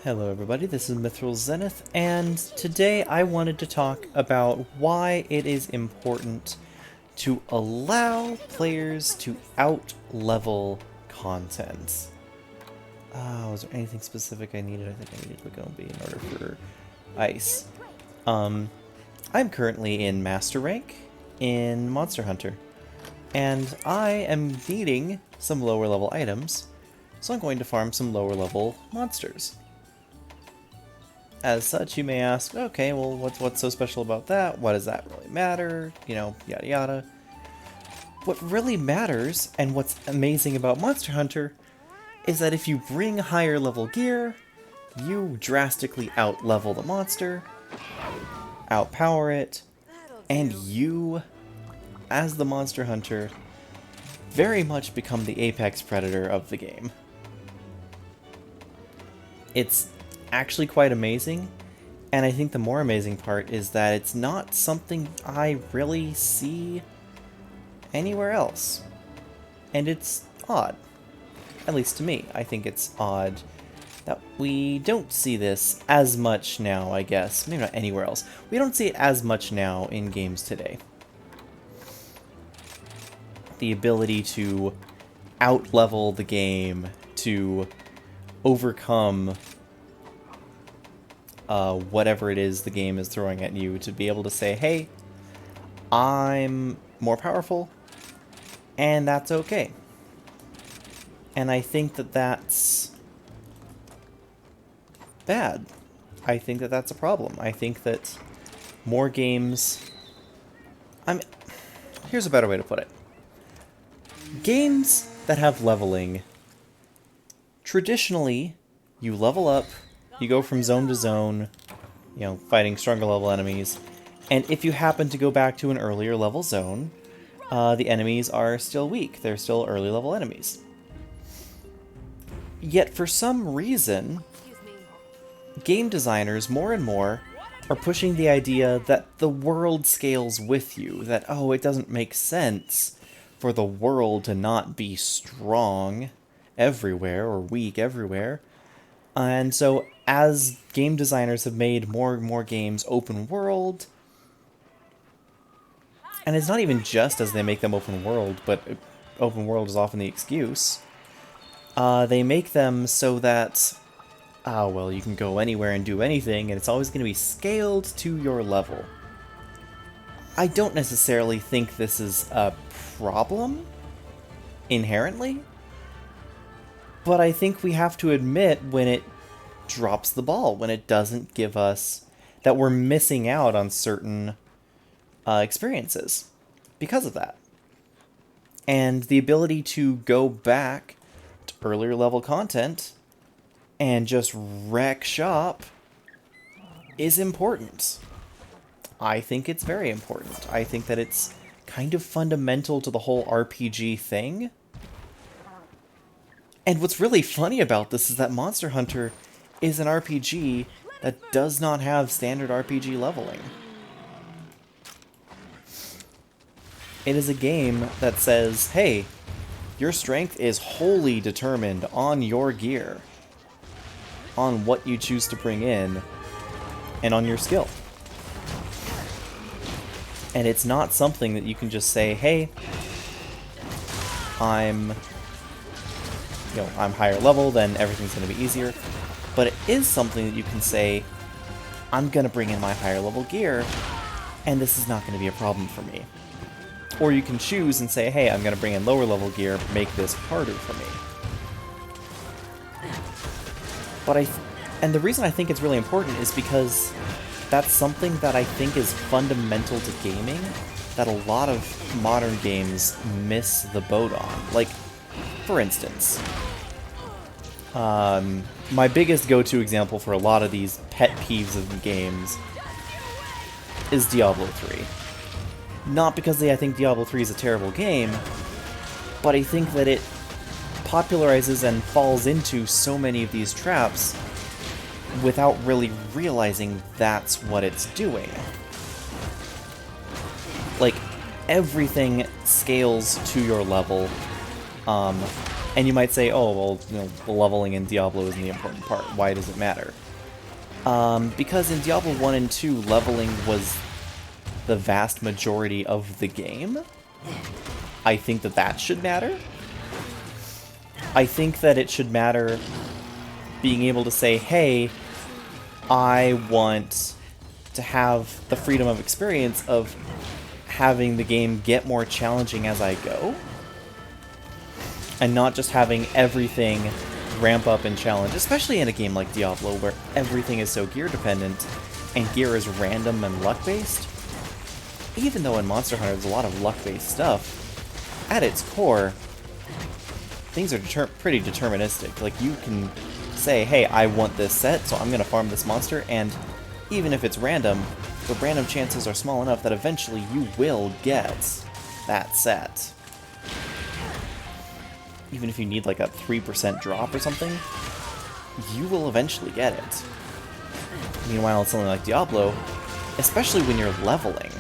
Hello everybody, this is Mithril Zenith, and today I wanted to talk about why it is important to allow players to out-level content. Was there anything specific I needed? I think I needed Lagombi in order for Ice. I'm currently in Master Rank in Monster Hunter, and I am needing some lower level items, so I'm going to farm some lower level monsters. As such, you may ask, okay, well, what's so special about that? What does that really matter? You know, yada yada. What really matters, and what's amazing about Monster Hunter, is that if you bring higher level gear, you drastically out-level the monster, outpower it, and you, as the Monster Hunter, very much become the apex predator of the game. It's actually quite amazing, and I think the more amazing part is that it's not something I really see anywhere else. And it's odd. At least to me. I think it's odd that we don't see this as much now, I guess. Maybe not anywhere else. We don't see it as much now in games today. The ability to out-level the game, to overcome whatever it is the game is throwing at you, to be able to say, hey, I'm more powerful, and that's okay. And I think that that's bad. I think that that's a problem. I think that more games... Here's a better way to put it. Games that have leveling, traditionally, you level up, you go from zone to zone, you know, fighting stronger level enemies, and if you happen to go back to an earlier level zone, the enemies are still weak. They're still early level enemies. Yet for some reason, game designers more and more are pushing the idea that the world scales with you, that, oh, it doesn't make sense for the world to not be strong everywhere or weak everywhere. And so as game designers have made more and more games open world, and it's not even just as they make them open world, but open world is often the excuse, they make them so that, well, you can go anywhere and do anything, and it's always going to be scaled to your level. I don't necessarily think this is a problem, inherently, but I think we have to admit when it drops the ball, when it doesn't give us, that we're missing out on certain experiences because of that. And the ability to go back to earlier level content and just wreck shop is important. I think it's very important. I think that it's kind of fundamental to the whole RPG thing. And what's really funny about this is that Monster Hunter is an RPG that does not have standard RPG leveling. It is a game that says, hey, your strength is wholly determined on your gear, on what you choose to bring in, and on your skill. And it's not something that you can just say, hey, I'm higher level, then everything's going to be easier. But it is something that you can say, I'm going to bring in my higher level gear, and this is not going to be a problem for me. Or you can choose and say, hey, I'm going to bring in lower level gear, make this harder for me. But and the reason I think it's really important is because that's something that I think is fundamental to gaming, that a lot of modern games miss the boat on. Like, for instance, my biggest go-to example for a lot of these pet peeves of games is Diablo 3. Not because I think Diablo 3 is a terrible game, but I think that it popularizes and falls into so many of these traps without really realizing that's what it's doing. Like, everything scales to your level, And you might say, oh, well, the leveling in Diablo isn't the important part. Why does it matter? Because in Diablo 1 and 2, leveling was the vast majority of the game. I think that should matter. I think that it should matter being able to say, hey, I want to have the freedom of experience of having the game get more challenging as I go, and not just having everything ramp up and challenge, especially in a game like Diablo where everything is so gear dependent and gear is random and luck based. Even though in Monster Hunter there's a lot of luck based stuff, at its core things are pretty deterministic. Like, you can say, hey, I want this set, so I'm going to farm this monster, and even if it's random, the random chances are small enough that eventually you will get that set. Even if you need like a 3% drop or something, you will eventually get it. Meanwhile, it's something like Diablo, especially when you're leveling,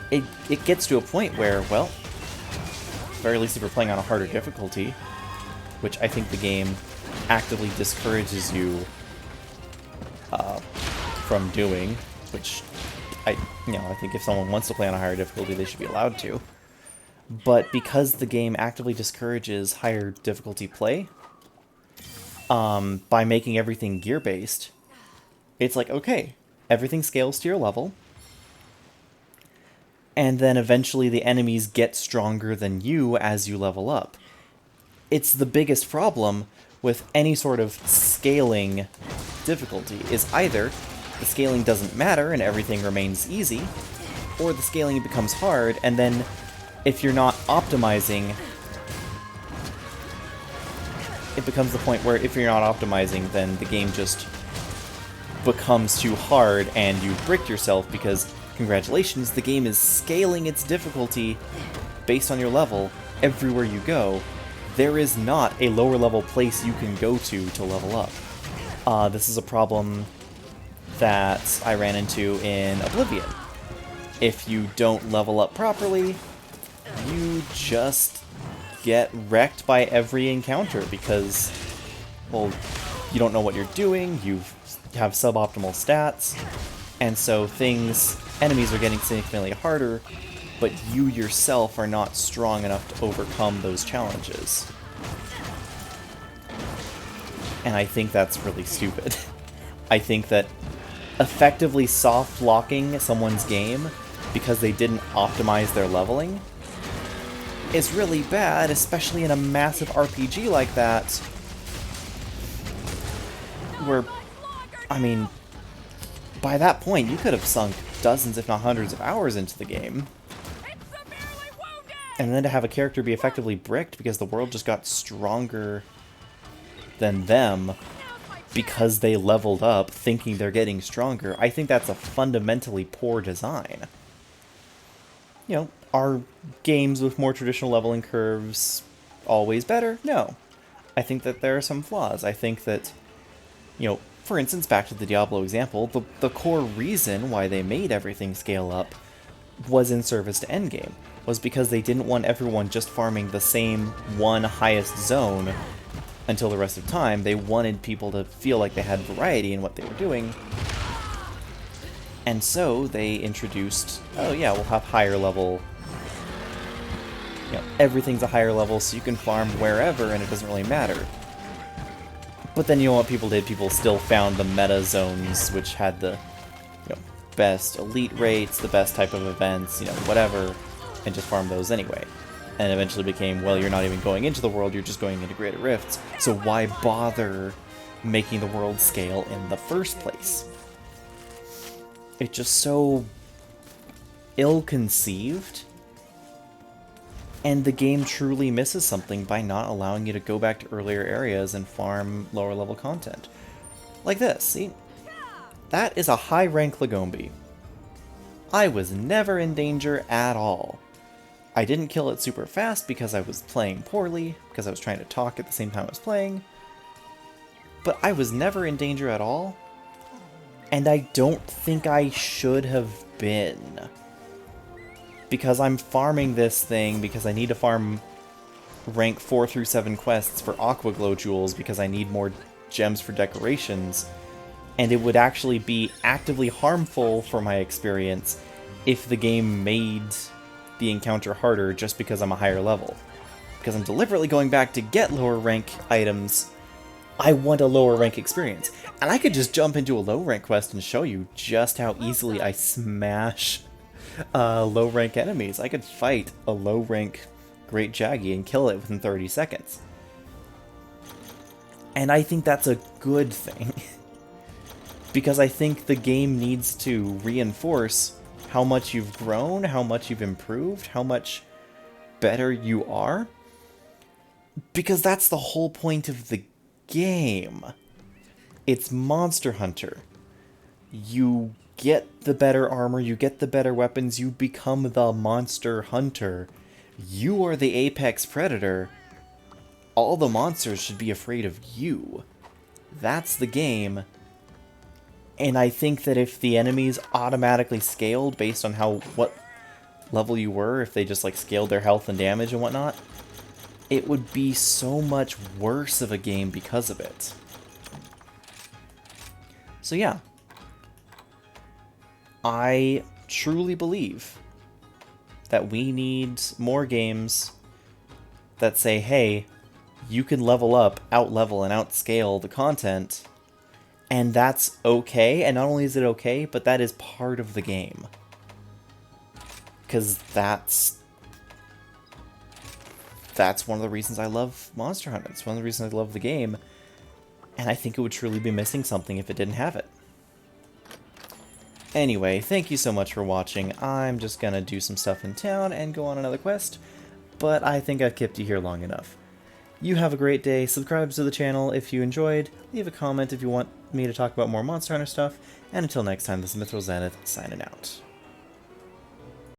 it gets to a point where, well, at the very least if you're playing on a harder difficulty, which I think the game actively discourages you from doing, which I think if someone wants to play on a higher difficulty, they should be allowed to. But because the game actively discourages higher difficulty play, by making everything gear-based, it's like, okay, everything scales to your level, and then eventually the enemies get stronger than you as you level up. It's the biggest problem with any sort of scaling difficulty, is either the scaling doesn't matter and everything remains easy, or the scaling becomes hard, and then if you're not optimizing, it becomes the point where if you're not optimizing, then the game just becomes too hard and you bricked yourself because, congratulations, the game is scaling its difficulty based on your level everywhere you go. There is not a lower level place you can go to level up. This is a problem that I ran into in Oblivion. If you don't level up properly, you just get wrecked by every encounter because, well, you don't know what you're doing, you have suboptimal stats, and so enemies are getting significantly harder, but you yourself are not strong enough to overcome those challenges. And I think that's really stupid. I think that effectively soft locking someone's game because they didn't optimize their leveling is really bad, especially in a massive RPG like that, where, I mean, by that point you could have sunk dozens if not hundreds of hours into the game. And then to have a character be effectively bricked because the world just got stronger than them because they leveled up thinking they're getting stronger, I think that's a fundamentally poor design. You know, are games with more traditional leveling curves always better? No. I think that there are some flaws. I think that, you know, for instance, back to the Diablo example, the core reason why they made everything scale up was in service to endgame, was because they didn't want everyone just farming the same one highest zone until the rest of time. They wanted people to feel like they had variety in what they were doing. And so they introduced, oh yeah, we'll have higher level, you know, everything's a higher level so you can farm wherever and it doesn't really matter. But then you know what people did? People still found the meta zones, which had the, you know, best elite rates, the best type of events, you know, whatever, and just farmed those anyway. And eventually became, well, you're not even going into the world, you're just going into Greater Rifts, so why bother making the world scale in the first place? It's just so ill-conceived, and the game truly misses something by not allowing you to go back to earlier areas and farm lower level content. Like this, see? That is a high rank Lagombi. I was never in danger at all. I didn't kill it super fast because I was playing poorly, because I was trying to talk at the same time I was playing, but I was never in danger at all, and I don't think I should have been. Because I'm farming this thing because I need to farm rank 4 through 7 quests for Aqua Glow Jewels because I need more gems for decorations, and it would actually be actively harmful for my experience if the game made the encounter harder just because I'm a higher level. Because I'm deliberately going back to get lower rank items, I want a lower rank experience. And I could just jump into a low rank quest and show you just how easily I smash low rank enemies. I could fight a low rank Great Jaggy and kill it within 30 seconds. And I think that's a good thing. Because I think the game needs to reinforce how much you've grown, how much you've improved, how much better you are. Because that's the whole point of the game. It's Monster Hunter. You get the better armor, you get the better weapons, you become the monster hunter. You are the apex predator. All the monsters should be afraid of you. That's the game. And I think that if the enemies automatically scaled based on what level you were, if they just like scaled their health and damage and whatnot, it would be so much worse of a game because of it. So yeah, I truly believe that we need more games that say, hey, you can level up, out-level, and outscale the content, and that's okay, and not only is it okay, but that is part of the game. Because that's one of the reasons I love Monster Hunter. It's one of the reasons I love the game, and I think it would truly be missing something if it didn't have it. Anyway, thank you so much for watching. I'm just gonna do some stuff in town and go on another quest, but I think I've kept you here long enough. You have a great day, subscribe to the channel if you enjoyed, leave a comment if you want me to talk about more Monster Hunter stuff, and until next time, this is Mithril Zenith, signing out.